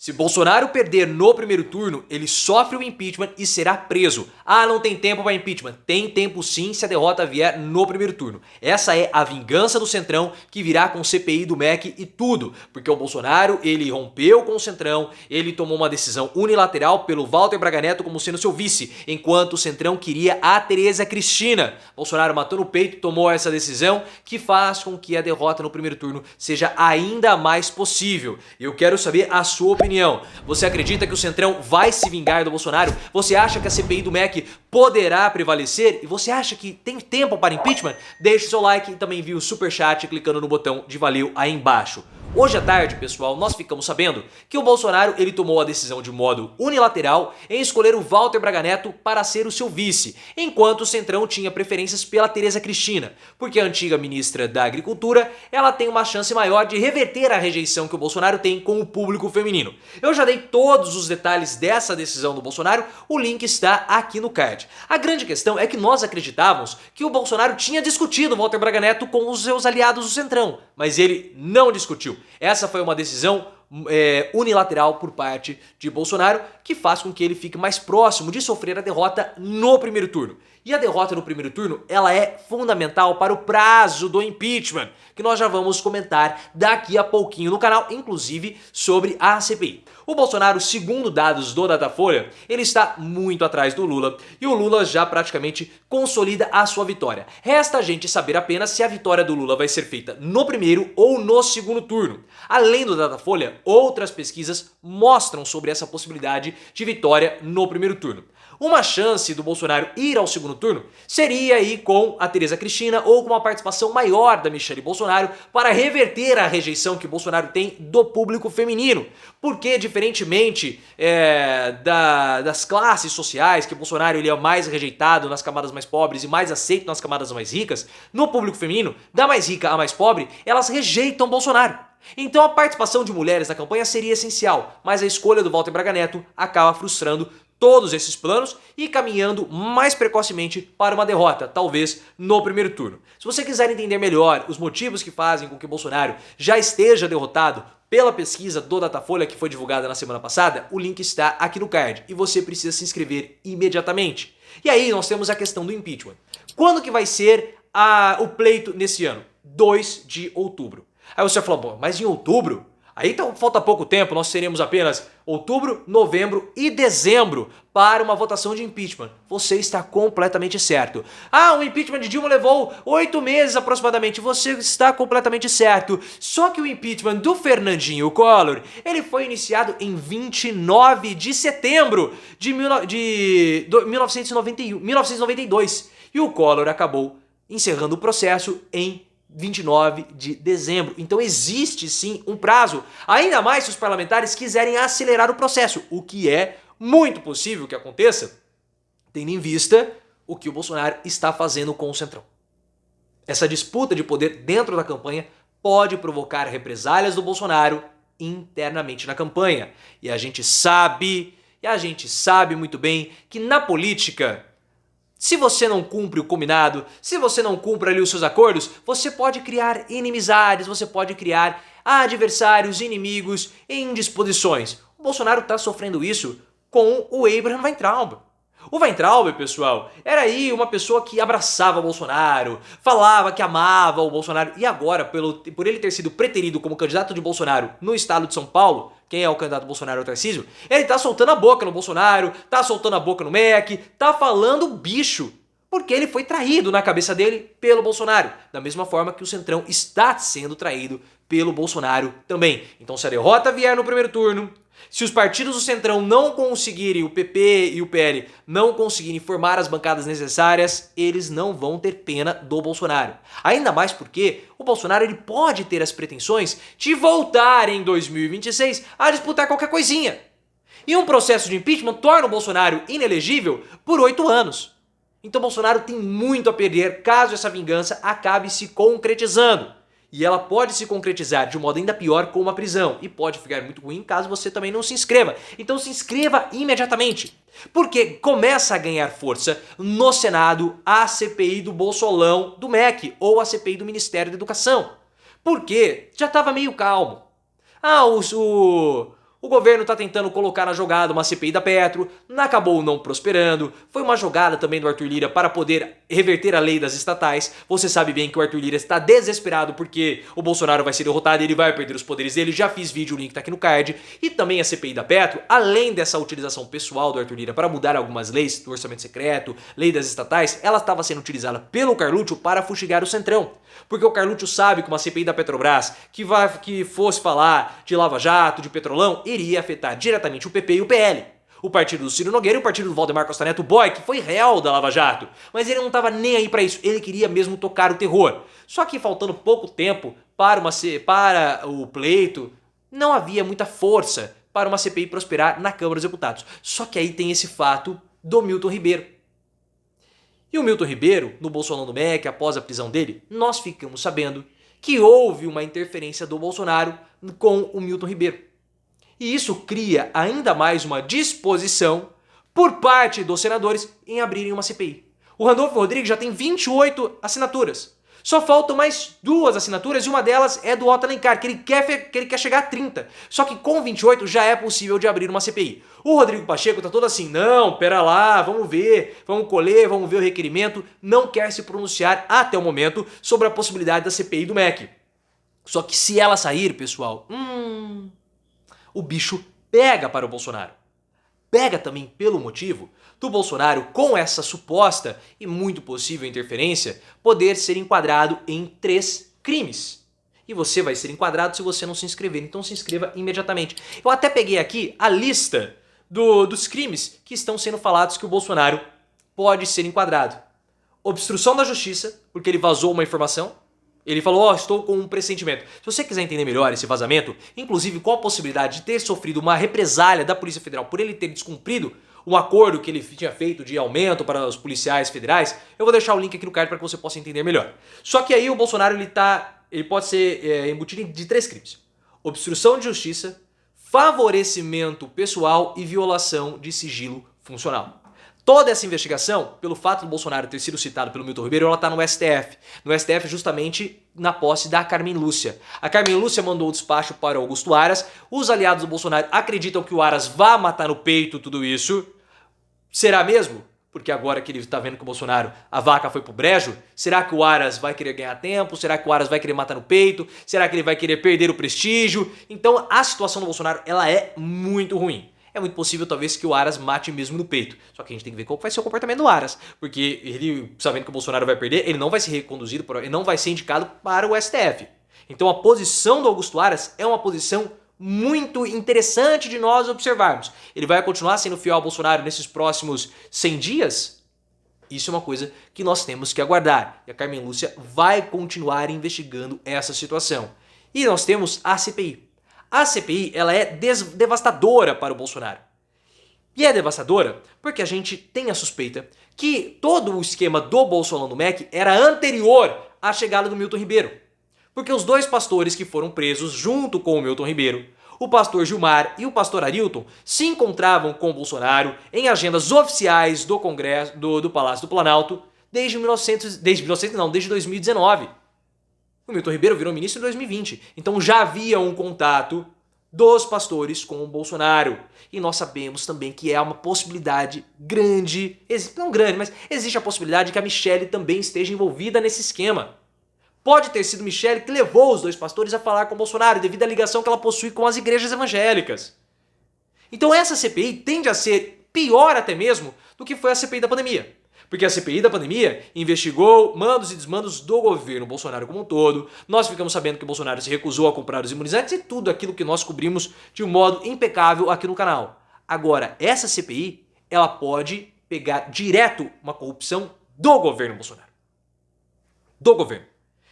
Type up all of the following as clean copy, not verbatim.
Se Bolsonaro perder no primeiro turno, ele sofre o impeachment e será preso. Ah, não tem tempo para impeachment. Tem tempo sim se a derrota vier no primeiro turno. Essa é a vingança do Centrão que virá com CPI do MEC e tudo. Porque o Bolsonaro, ele rompeu com o Centrão, ele tomou uma decisão unilateral pelo Walter Braga Neto como sendo seu vice, enquanto o Centrão queria a Tereza Cristina. Bolsonaro matou no peito, tomou essa decisão que faz com que a derrota no primeiro turno seja ainda mais possível. Eu quero saber a sua opinião. Você acredita que o Centrão vai se vingar do Bolsonaro? Você acha que a CPI do MEC poderá prevalecer? E você acha que tem tempo para impeachment? Deixe seu like e também envie o superchat clicando no botão de valeu aí embaixo. Hoje à tarde, pessoal, nós ficamos sabendo que o Bolsonaro ele tomou a decisão de modo unilateral em escolher o Walter Braga Neto para ser o seu vice, enquanto o Centrão tinha preferências pela Tereza Cristina, porque a antiga ministra da Agricultura ela tem uma chance maior de reverter a rejeição que o Bolsonaro tem com o público feminino. Eu já dei todos os detalhes dessa decisão do Bolsonaro, o link está aqui no card. A grande questão é que nós acreditávamos que o Bolsonaro tinha discutido o Walter Braga Neto com os seus aliados do Centrão, mas ele não discutiu. Essa foi uma decisão unilateral por parte de Bolsonaro que faz com que ele fique mais próximo de sofrer a derrota no primeiro turno. E a derrota no primeiro turno ela é fundamental para o prazo do impeachment, que nós já vamos comentar daqui a pouquinho no canal, inclusive sobre a CPI. O Bolsonaro, segundo dados do Datafolha, ele está muito atrás do Lula e o Lula já praticamente consolida a sua vitória. Resta a gente saber apenas se a vitória do Lula vai ser feita no primeiro ou no segundo turno. Além do Datafolha, outras pesquisas mostram sobre essa possibilidade de vitória no primeiro turno. Uma chance do Bolsonaro ir ao segundo turno seria aí com a Tereza Cristina ou com uma participação maior da Michelle Bolsonaro para reverter a rejeição que o Bolsonaro tem do público feminino. Porque, diferentemente das classes sociais, que o Bolsonaro ele é mais rejeitado nas camadas mais pobres e mais aceito nas camadas mais ricas, no público feminino, da mais rica à mais pobre, elas rejeitam Bolsonaro. Então a participação de mulheres na campanha seria essencial, mas a escolha do Walter Braga Neto acaba frustrando todos esses planos e caminhando mais precocemente para uma derrota, talvez no primeiro turno. Se você quiser entender melhor os motivos que fazem com que Bolsonaro já esteja derrotado pela pesquisa do Datafolha que foi divulgada na semana passada, o link está aqui no card e você precisa se inscrever imediatamente. E aí nós temos a questão do impeachment. Quando que vai ser o pleito nesse ano? 2 de outubro. Aí você falou, bom, mas em outubro? Aí então falta pouco tempo, nós teremos apenas outubro, novembro e dezembro para uma votação de impeachment. Você está completamente certo. Ah, o impeachment de Dilma levou 8 meses aproximadamente. Você está completamente certo. Só que o impeachment do Fernandinho Collor, ele foi iniciado em 29 de setembro de 1992. E o Collor acabou encerrando o processo em 29 de dezembro. Então existe sim um prazo, ainda mais se os parlamentares quiserem acelerar o processo, o que é muito possível que aconteça, tendo em vista o que o Bolsonaro está fazendo com o Centrão. Essa disputa de poder dentro da campanha pode provocar represálias do Bolsonaro internamente na campanha. E a gente sabe muito bem que na política, se você não cumpre o combinado, se você não cumpre ali os seus acordos, você pode criar inimizades, você pode criar adversários, inimigos e indisposições. O Bolsonaro está sofrendo isso com o Abraham Weintraub. O Weintraub, pessoal, era aí uma pessoa que abraçava o Bolsonaro, falava que amava o Bolsonaro e agora, por ele ter sido preterido como candidato de Bolsonaro no estado de São Paulo, quem é o candidato do Bolsonaro é o Tarcísio, ele tá soltando a boca no Bolsonaro, tá soltando a boca no MEC, tá falando bicho, porque ele foi traído na cabeça dele pelo Bolsonaro, da mesma forma que o Centrão está sendo traído pelo Bolsonaro também. Então se a derrota vier no primeiro turno, se os partidos do Centrão não conseguirem, o PP e o PL, não conseguirem formar as bancadas necessárias, eles não vão ter pena do Bolsonaro. Ainda mais porque o Bolsonaro ele pode ter as pretensões de voltar em 2026 a disputar qualquer coisinha. E um processo de impeachment torna o Bolsonaro inelegível por 8 anos. Então Bolsonaro tem muito a perder caso essa vingança acabe se concretizando. E ela pode se concretizar de um modo ainda pior com uma prisão. E pode ficar muito ruim caso você também não se inscreva. Então se inscreva imediatamente. Porque começa a ganhar força no Senado a CPI do Bolsolão do MEC ou a CPI do Ministério da Educação. Porque já estava meio calmo. O governo está tentando colocar na jogada uma CPI da Petro, acabou não prosperando. Foi uma jogada também do Arthur Lira para poder reverter a lei das estatais. Você sabe bem que o Arthur Lira está desesperado porque o Bolsonaro vai ser derrotado e ele vai perder os poderes dele. Já fiz vídeo, o link está aqui no card. E também a CPI da Petro, além dessa utilização pessoal do Arthur Lira para mudar algumas leis do orçamento secreto, lei das estatais, ela estava sendo utilizada pelo Carluccio para fustigar o Centrão. Porque o Carluccio sabe que uma CPI da Petrobras que fosse falar de Lava Jato, de Petrolão, iria afetar diretamente o PP e o PL. O partido do Ciro Nogueira e o partido do Valdemar Costa Neto Boy, que foi réu da Lava Jato. Mas ele não estava nem aí para isso, ele queria mesmo tocar o terror. Só que faltando pouco tempo para o pleito, não havia muita força para uma CPI prosperar na Câmara dos Deputados. Só que aí tem esse fato do Milton Ribeiro. E o Milton Ribeiro, no Bolsonaro do MEC, após a prisão dele, nós ficamos sabendo que houve uma interferência do Bolsonaro com o Milton Ribeiro. E isso cria ainda mais uma disposição por parte dos senadores em abrirem uma CPI. O Randolfo Rodrigues já tem 28 assinaturas. Só faltam mais 2 assinaturas e uma delas é do Otto Alencar, que ele quer chegar a 30. Só que com 28 já é possível de abrir uma CPI. O Rodrigo Pacheco tá todo assim, não, pera lá, vamos ver, vamos colher, vamos ver o requerimento. Não quer se pronunciar até o momento sobre a possibilidade da CPI do MEC. Só que se ela sair, pessoal, o bicho pega para o Bolsonaro. Pega também pelo motivo do Bolsonaro, com essa suposta e muito possível interferência, poder ser enquadrado em 3 crimes. E você vai ser enquadrado se você não se inscrever, então se inscreva imediatamente. Eu até peguei aqui a lista dos crimes que estão sendo falados que o Bolsonaro pode ser enquadrado. Obstrução da justiça, porque ele vazou uma informação. Ele falou, estou com um pressentimento. Se você quiser entender melhor esse vazamento, inclusive qual a possibilidade de ter sofrido uma represália da Polícia Federal por ele ter descumprido um acordo que ele tinha feito de aumento para os policiais federais, eu vou deixar o link aqui no card para que você possa entender melhor. Só que aí o Bolsonaro ele pode ser embutido de 3 crimes. Obstrução de justiça, favorecimento pessoal e violação de sigilo funcional. Toda essa investigação, pelo fato do Bolsonaro ter sido citado pelo Milton Ribeiro, ela está no STF. No STF justamente na posse da Carmen Lúcia. A Carmen Lúcia mandou o despacho para Augusto Aras. Os aliados do Bolsonaro acreditam que o Aras vá matar no peito tudo isso. Será mesmo? Porque agora que ele está vendo que o Bolsonaro, a vaca foi pro brejo, será que o Aras vai querer ganhar tempo? Será que o Aras vai querer matar no peito? Será que ele vai querer perder o prestígio? Então a situação do Bolsonaro, ela é muito ruim. É muito possível, talvez, que o Aras mate mesmo no peito. Só que a gente tem que ver qual vai ser o comportamento do Aras. Porque ele, sabendo que o Bolsonaro vai perder, ele não vai ser reconduzido, ele não vai ser indicado para o STF. Então a posição do Augusto Aras é uma posição muito interessante de nós observarmos. Ele vai continuar sendo fiel ao Bolsonaro nesses próximos 100 dias? Isso é uma coisa que nós temos que aguardar. E a Carmen Lúcia vai continuar investigando essa situação. E nós temos a CPI. A CPI, ela é devastadora para o Bolsonaro. E é devastadora porque a gente tem a suspeita que todo o esquema do Bolsonaro no MEC era anterior à chegada do Milton Ribeiro. Porque os 2 pastores que foram presos junto com o Milton Ribeiro, o pastor Gilmar e o pastor Arilton, se encontravam com o Bolsonaro em agendas oficiais do Congresso, do Palácio do Planalto desde 2019. O Milton Ribeiro virou ministro em 2020, então já havia um contato dos pastores com o Bolsonaro. E nós sabemos também que é uma possibilidade grande, não grande, mas existe a possibilidade que a Michelle também esteja envolvida nesse esquema. Pode ter sido Michelle que levou os 2 pastores a falar com o Bolsonaro devido à ligação que ela possui com as igrejas evangélicas. Então essa CPI tende a ser pior até mesmo do que foi a CPI da pandemia. Porque a CPI da pandemia investigou mandos e desmandos do governo Bolsonaro como um todo. Nós ficamos sabendo que o Bolsonaro se recusou a comprar os imunizantes e tudo aquilo que nós cobrimos de um modo impecável aqui no canal. Agora, essa CPI, ela pode pegar direto uma corrupção do governo Bolsonaro. Do governo.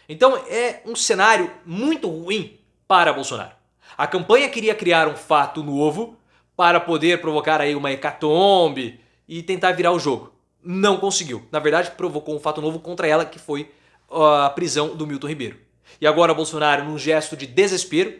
Então é um cenário muito ruim para Bolsonaro. A campanha queria criar um fato novo para poder provocar aí uma hecatombe e tentar virar o jogo. Não conseguiu. Na verdade, provocou um fato novo contra ela, que foi a prisão do Milton Ribeiro. E agora Bolsonaro, num gesto de desespero,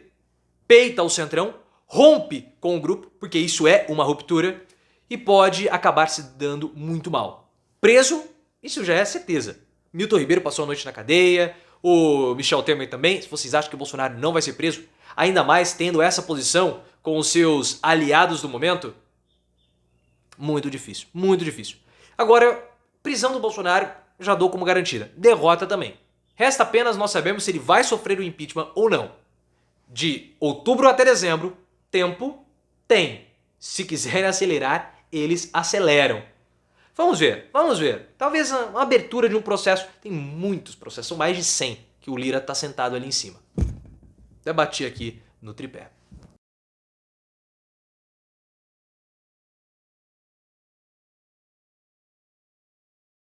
peita o Centrão, rompe com o grupo, porque isso é uma ruptura, e pode acabar se dando muito mal. Preso, isso já é certeza. Milton Ribeiro passou a noite na cadeia, o Michel Temer também. Se vocês acham que o Bolsonaro não vai ser preso, ainda mais tendo essa posição com os seus aliados do momento? Muito difícil, muito difícil. Agora, prisão do Bolsonaro já dou como garantida. Derrota também. Resta apenas nós sabermos se ele vai sofrer o impeachment ou não. De outubro até dezembro, tempo tem. Se quiserem acelerar, eles aceleram. Vamos ver, vamos ver. Talvez uma abertura de um processo. Tem muitos processos, são mais de 100 que o Lira está sentado ali em cima. Debati aqui no tripé.